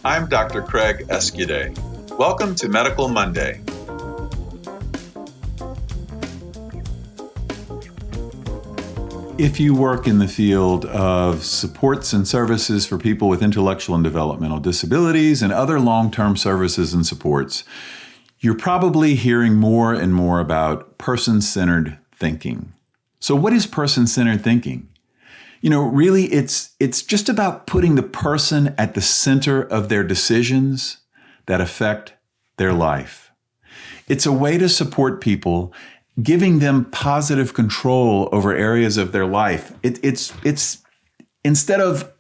I'm Dr. Craig Escude. Welcome to Medical Monday. If you work in the field of supports and services for people with intellectual and developmental disabilities and other long-term services and supports, you're probably hearing more and more about person-centered thinking. So what is person-centered thinking? Really, it's just about putting the person at the center of their decisions that affect their life. It's a way to support people, giving them positive control over areas of their life. It's instead of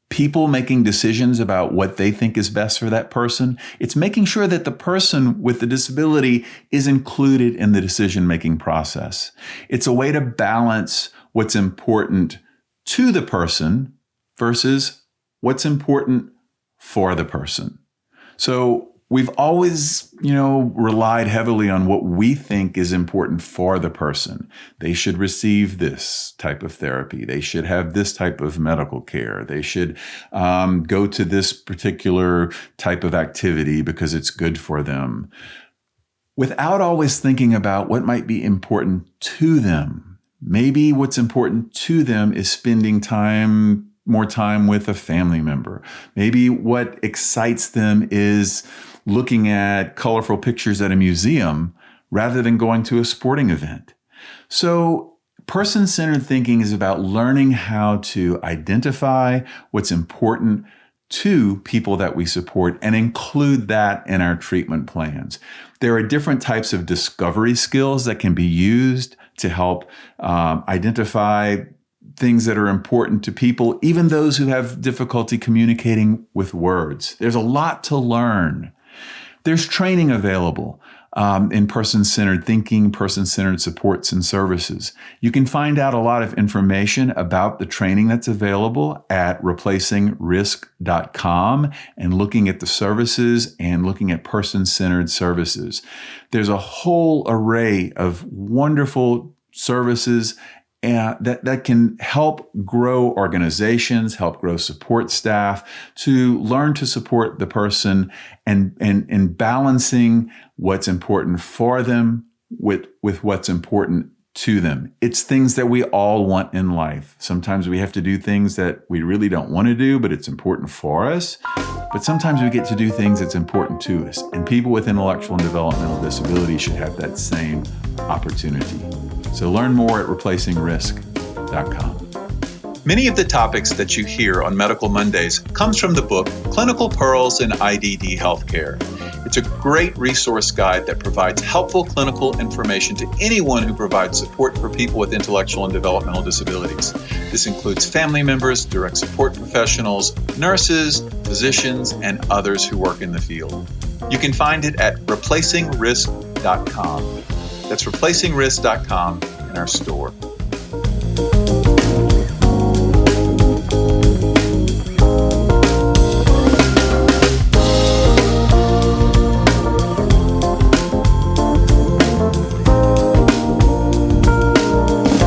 people making decisions about what they think is best for that person, it's making sure that the person with the disability is included in the decision-making process. It's a way to balance what's important to the person versus what's important for the person. So we've always, relied heavily on what we think is important for the person. They should receive this type of therapy. They should have this type of medical care. They should go to this particular type of activity because it's good for them, without always thinking about what might be important to them. Maybe what's important to them is spending more time with a family member. Maybe what excites them is looking at colorful pictures at a museum rather than going to a sporting event. So person-centered thinking is about learning how to identify what's important to people that we support and include that in our treatment plans. There are different types of discovery skills that can be used to help identify things that are important to people, even those who have difficulty communicating with words. There's a lot to learn. There's training available in person-centered thinking, person-centered supports and services. You can find out a lot of information about the training that's available at replacingrisk.com and looking at the services and looking at person-centered services. There's a whole array of wonderful services that can help grow organizations, help grow support staff to learn to support the person and balancing what's important for them with what's important to them. It's things that we all want in life. Sometimes we have to do things that we really don't want to do, but it's important for us. But sometimes we get to do things that's important to us. And people with intellectual and developmental disabilities should have that same opportunity. So learn more at replacingrisk.com. Many of the topics that you hear on Medical Mondays comes from the book Clinical Pearls in IDD Healthcare. It's a great resource guide that provides helpful clinical information to anyone who provides support for people with intellectual and developmental disabilities. This includes family members, direct support professionals, nurses, physicians, and others who work in the field. You can find it at replacingrisk.com. That's replacingrisk.com in our store.